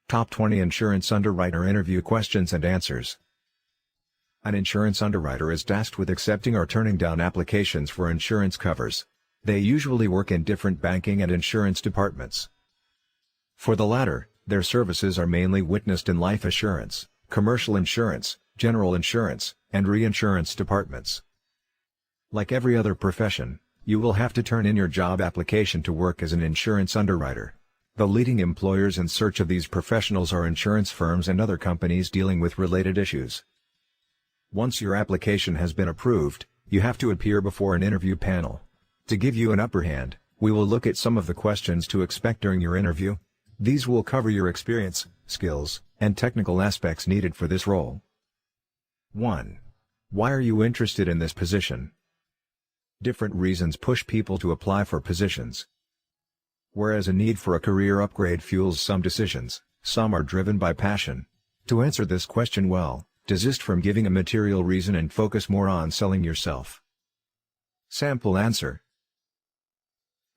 Top 20 Insurance Underwriter Interview Questions and Answers. An insurance underwriter is tasked with accepting or turning down applications for insurance covers. They usually work in different banking and insurance departments. For the latter, their services are mainly witnessed in life assurance, commercial insurance, general insurance, and reinsurance departments. Like every other profession, you will have to turn in your job application to work as an insurance underwriter. The leading employers in search of these professionals are insurance firms and other companies dealing with related issues. Once your application has been approved, you have to appear before an interview panel. To give you an upper hand, we will look at some of the questions to expect during your interview. These will cover your experience, skills, and technical aspects needed for this role. 1. Why are you interested in this position? Different reasons push people to apply for positions. Whereas a need for a career upgrade fuels some decisions, some are driven by passion. To answer this question well, desist from giving a material reason and focus more on selling yourself. Sample answer.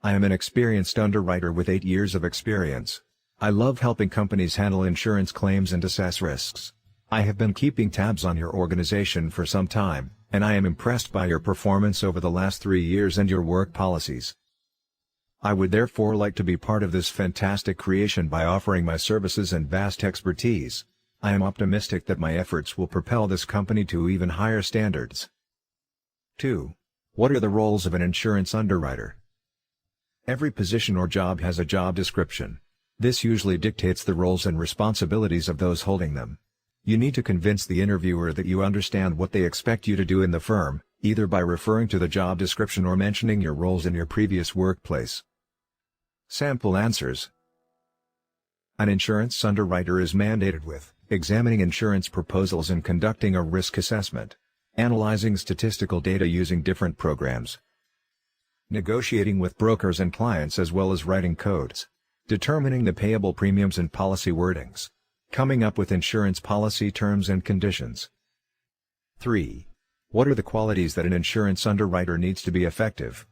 I am an experienced underwriter with 8 years of experience. I love helping companies handle insurance claims and assess risks. I have been keeping tabs on your organization for some time, and I am impressed by your performance over the last 3 years and your work policies. I would therefore like to be part of this fantastic creation by offering my services and vast expertise. I am optimistic that my efforts will propel this company to even higher standards. 2. What are the roles of an insurance underwriter? Every position or job has a job description. This usually dictates the roles and responsibilities of those holding them. You need to convince the interviewer that you understand what they expect you to do in the firm, either by referring to the job description or mentioning your roles in your previous workplace. Sample answers. An insurance underwriter is mandated with examining insurance proposals and conducting a risk assessment, analyzing statistical data using different programs, negotiating with brokers and clients as well as writing codes, determining the payable premiums and policy wordings, coming up with insurance policy terms and conditions. 3. What are the qualities that an insurance underwriter needs to be effective?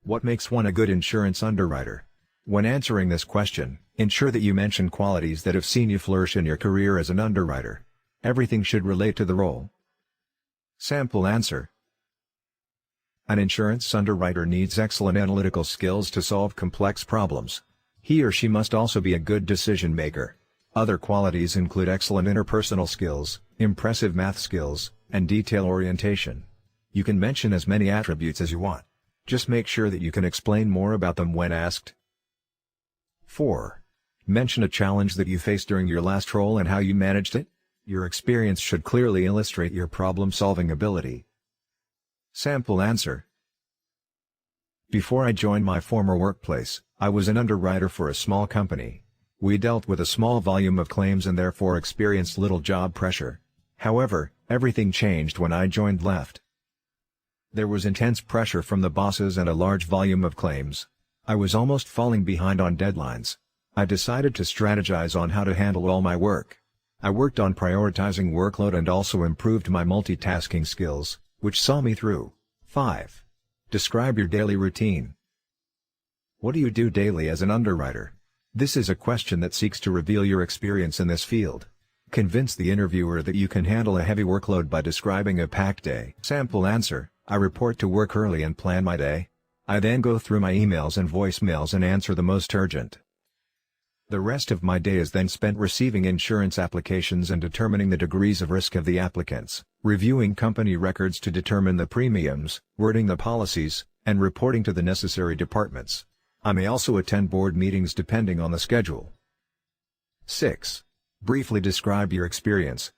What makes one a good insurance underwriter? When answering this question, ensure that you mention qualities that have seen you flourish in your career as an underwriter. Everything should relate to the role. Sample answer. An insurance underwriter needs excellent analytical skills to solve complex problems. He or she must also be a good decision maker. Other qualities include excellent interpersonal skills, impressive math skills, and detail orientation. You can mention as many attributes as you want. Just make sure that you can explain more about them when asked. 4. Mention a challenge that you faced during your last role and how you managed it. Your experience should clearly illustrate your problem-solving ability. Sample answer. Before I joined my former workplace, I was an underwriter for a small company. We dealt with a small volume of claims and therefore experienced little job pressure. However, everything changed when I joined left. There was intense pressure from the bosses and a large volume of claims. I was almost falling behind on deadlines. I decided to strategize on how to handle all my work. I worked on prioritizing workload and also improved my multitasking skills, which saw me through. 5. Describe your daily routine. What do you do daily as an underwriter? This is a question that seeks to reveal your experience in this field. Convince the interviewer that you can handle a heavy workload by describing a packed day. Sample answer. I report to work early and plan my day. I then go through my emails and voicemails and answer the most urgent. The rest of my day is then spent receiving insurance applications and determining the degrees of risk of the applicants, reviewing company records to determine the premiums, wording the policies, and reporting to the necessary departments. I may also attend board meetings depending on the schedule. 6. Briefly describe your experience.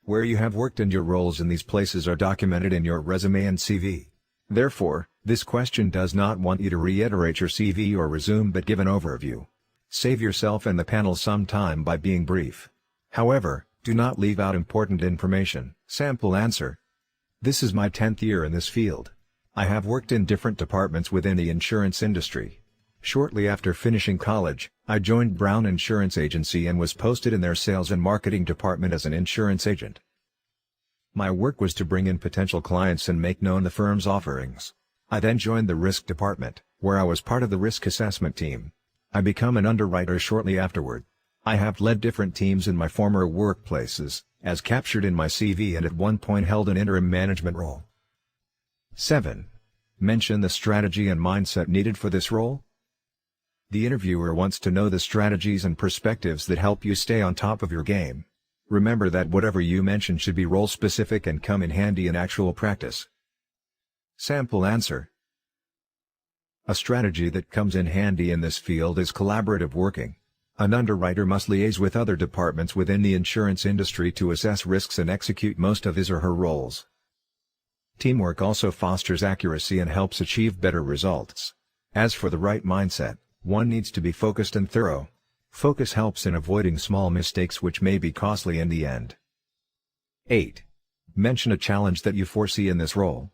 Where you have worked and your roles in these places are documented in your resume and CV. Therefore, this question does not want you to reiterate your CV or resume but give an overview. Save yourself and the panel some time by being brief. However, do not leave out important information. Sample answer. This is my 10th year in this field. I have worked in different departments within the insurance industry. Shortly after finishing college, I joined Brown Insurance Agency and was posted in their sales and marketing department as an insurance agent. My work was to bring in potential clients and make known the firm's offerings. I then joined the risk department, where I was part of the risk assessment team. I became an underwriter shortly afterward. I have led different teams in my former workplaces, as captured in my CV, and at one point held an interim management role. 7. Mention the strategy and mindset needed for this role. The interviewer wants to know the strategies and perspectives that help you stay on top of your game. Remember that whatever you mention should be role-specific and come in handy in actual practice. Sample answer. A strategy that comes in handy in this field is collaborative working. An underwriter must liaise with other departments within the insurance industry to assess risks and execute most of his or her roles. Teamwork also fosters accuracy and helps achieve better results. As for the right mindset, one needs to be focused and thorough. Focus helps in avoiding small mistakes which may be costly in the end. 8. Mention a challenge that you foresee in this role.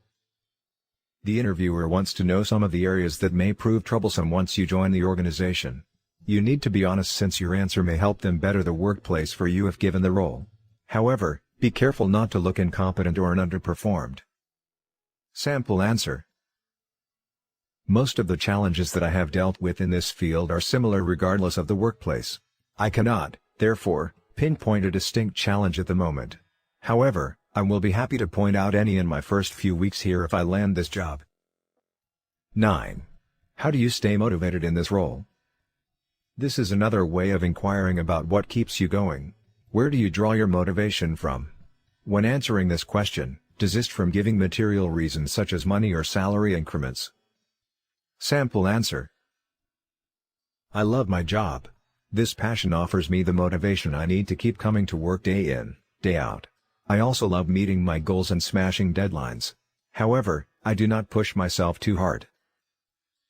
The interviewer wants to know some of the areas that may prove troublesome once you join the organization. You need to be honest, since your answer may help them better the workplace for you if given the role. However, be careful not to look incompetent or underperformed. Sample answer. Most of the challenges that I have dealt with in this field are similar regardless of the workplace. I cannot, therefore, pinpoint a distinct challenge at the moment. However, I will be happy to point out any in my first few weeks here if I land this job. 9. How do you stay motivated in this role? This is another way of inquiring about what keeps you going. Where do you draw your motivation from? When answering this question, desist from giving material reasons such as money or salary increments. Sample answer. I love my job. This passion offers me the motivation I need to keep coming to work day in, day out. I also love meeting my goals and smashing deadlines. However, I do not push myself too hard.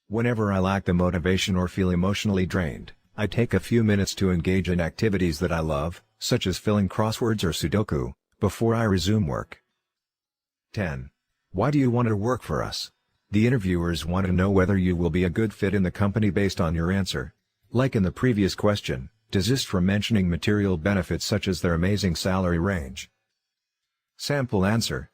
Whenever I lack the motivation or feel emotionally drained, I take a few minutes to engage in activities that I love, such as filling crosswords or Sudoku, before I resume work. 10. Why do you want to work for us? The interviewers want to know whether you will be a good fit in the company based on your answer. Like in the previous question, desist from mentioning material benefits such as their amazing salary range. Sample answer.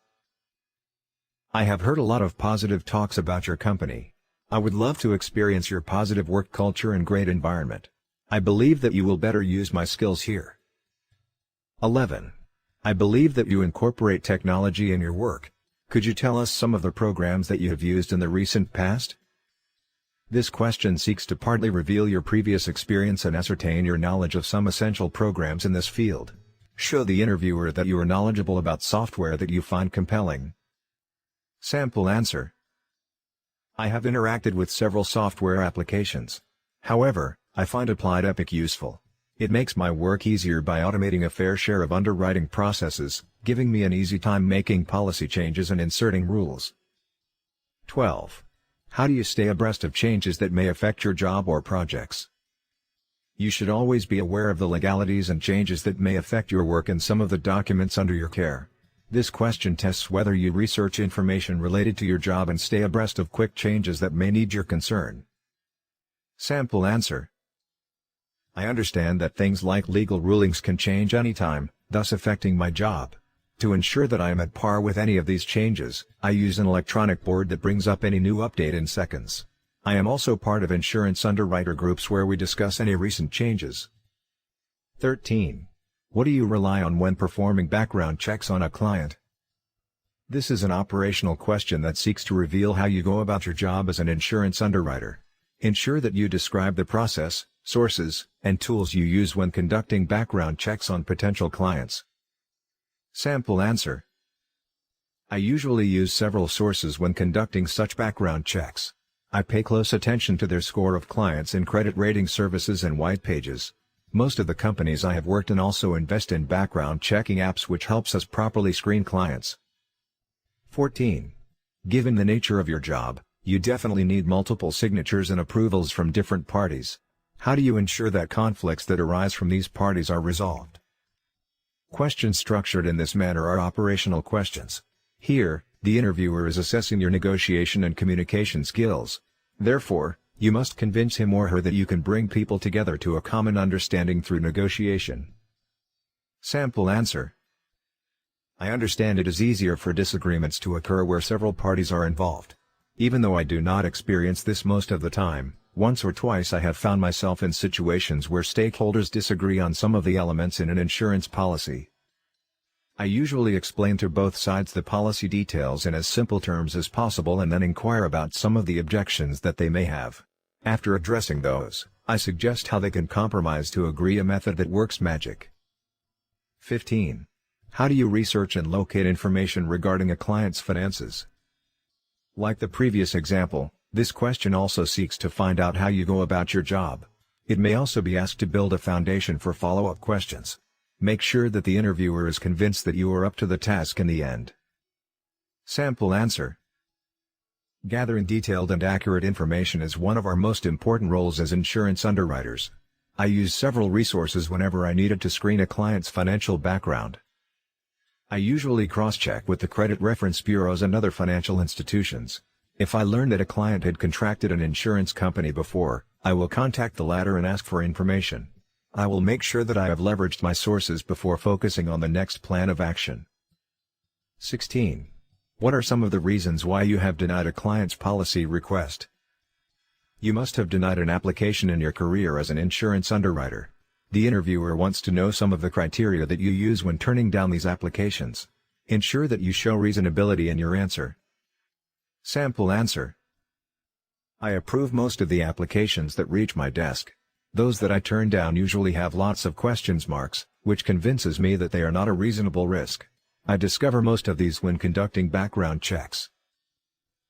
I have heard a lot of positive talks about your company. I would love to experience your positive work culture and great environment. I believe that you will better use my skills here. 11. I believe that you incorporate technology in your work. Could you tell us some of the programs that you have used in the recent past? This question seeks to partly reveal your previous experience and ascertain your knowledge of some essential programs in this field. Show the interviewer that you are knowledgeable about software that you find compelling. Sample answer. I have interacted with several software applications. However, I find Applied Epic useful. It makes my work easier by automating a fair share of underwriting processes, giving me an easy time making policy changes and inserting rules. 12. How do you stay abreast of changes that may affect your job or projects? You should always be aware of the legalities and changes that may affect your work and some of the documents under your care. This question tests whether you research information related to your job and stay abreast of quick changes that may need your concern. Sample answer. I understand that things like legal rulings can change anytime, thus affecting my job. To ensure that I am at par with any of these changes, I use an electronic board that brings up any new update in seconds. I am also part of insurance underwriter groups where we discuss any recent changes. 13. What do you rely on when performing background checks on a client? This is an operational question that seeks to reveal how you go about your job as an insurance underwriter. Ensure that you describe the process, sources, and tools you use when conducting background checks on potential clients. Sample answer. I usually use several sources when conducting such background checks. I pay close attention to their score of clients in credit rating services and white pages. Most of the companies I have worked in also invest in background checking apps, which helps us properly screen clients. 14. Given the nature of your job, you definitely need multiple signatures and approvals from different parties. How do you ensure that conflicts that arise from these parties are resolved? Questions structured in this manner are operational questions. Here, the interviewer is assessing your negotiation and communication skills. Therefore, you must convince him or her that you can bring people together to a common understanding through negotiation. Sample answer. I understand it is easier for disagreements to occur where several parties are involved. Even though I do not experience this most of the time, Once or twice I have found myself in situations where stakeholders disagree on some of the elements in an insurance policy. I usually explain to both sides the policy details in as simple terms as possible and then inquire about some of the objections that they may have. After addressing those, I suggest how they can compromise to agree a method that works magic. 15. How do you research and locate information regarding a client's finances? Like the previous example, this question also seeks to find out how you go about your job. It may also be asked to build a foundation for follow-up questions. Make sure that the interviewer is convinced that you are up to the task in the end. Sample answer. Gathering detailed and accurate information is one of our most important roles as insurance underwriters. I use several resources whenever I needed to screen a client's financial background. I usually cross-check with the credit reference bureaus and other financial institutions. If I learn that a client had contracted an insurance company before, I will contact the latter and ask for information. I will make sure that I have leveraged my sources before focusing on the next plan of action. 16. What are some of the reasons why you have denied a client's policy request? You must have denied an application in your career as an insurance underwriter. The interviewer wants to know some of the criteria that you use when turning down these applications. Ensure that you show reasonability in your answer. Sample answer. I approve most of the applications that reach my desk. Those that I turn down usually have lots of question marks, which convinces me that they are not a reasonable risk. I discover most of these when conducting background checks.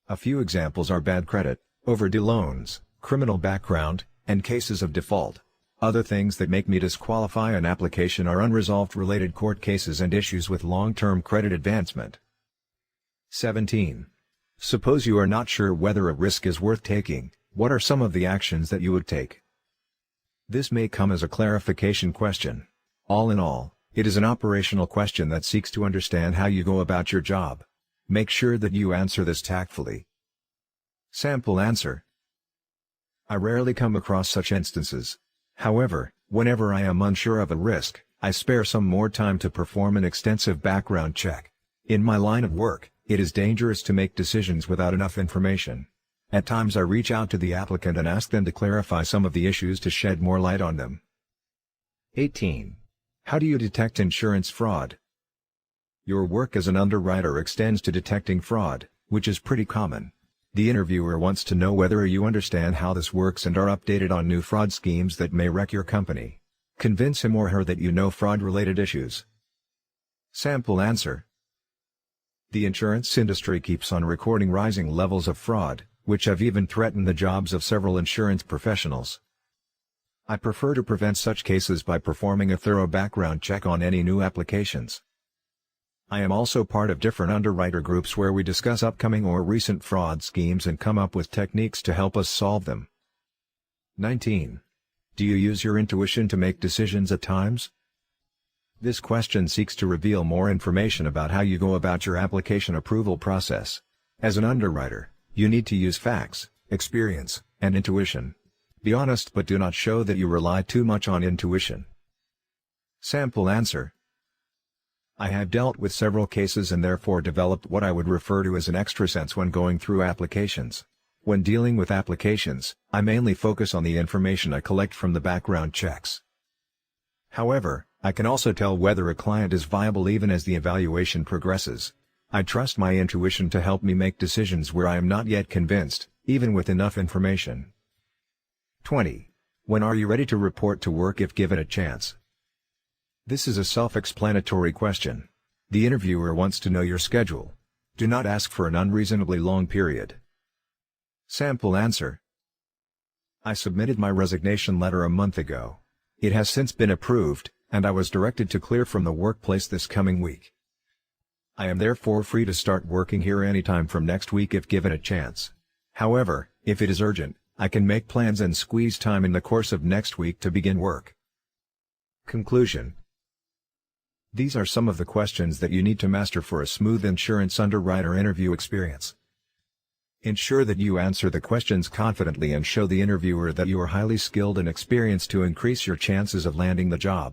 A few examples are bad credit, overdue loans, criminal background, and cases of default. Other things that make me disqualify an application are unresolved related court cases and issues with long-term credit advancement. 17. Suppose you are not sure whether a risk is worth taking, what are some of the actions that you would take? This may come as a clarification question. All in all, it is an operational question that seeks to understand how you go about your job. Make sure that you answer this tactfully. Sample answer. I rarely come across such instances. However, whenever I am unsure of a risk, I spare some more time to perform an extensive background check. In my line of work, it is dangerous to make decisions without enough information. At times I reach out to the applicant and ask them to clarify some of the issues to shed more light on them. 18. How do you detect insurance fraud? Your work as an underwriter extends to detecting fraud, which is pretty common. The interviewer wants to know whether you understand how this works and are updated on new fraud schemes that may wreck your company. Convince him or her that you know fraud-related issues. Sample answer. The insurance industry keeps on recording rising levels of fraud, which have even threatened the jobs of several insurance professionals. I prefer to prevent such cases by performing a thorough background check on any new applications. I am also part of different underwriter groups where we discuss upcoming or recent fraud schemes and come up with techniques to help us solve them. 19. Do you use your intuition to make decisions at times? This question seeks to reveal more information about how you go about your application approval process. As an underwriter, you need to use facts, experience, and intuition. Be honest but do not show that you rely too much on intuition. Sample answer. I have dealt with several cases and therefore developed what I would refer to as an extra sense when going through applications. When dealing with applications, I mainly focus on the information I collect from the background checks. However, I can also tell whether a client is viable even as the evaluation progresses. I trust my intuition to help me make decisions where I am not yet convinced, even with enough information. 20. When are you ready to report to work if given a chance? This is a self-explanatory question. The interviewer wants to know your schedule. Do not ask for an unreasonably long period. Sample answer. I submitted my resignation letter a month ago. It has since been approved, and I was directed to clear from the workplace this coming week. I am therefore free to start working here anytime from next week if given a chance. However, if it is urgent, I can make plans and squeeze time in the course of next week to begin work. Conclusion. These are some of the questions that you need to master for a smooth insurance underwriter interview experience. Ensure that you answer the questions confidently and show the interviewer that you are highly skilled and experienced to increase your chances of landing the job.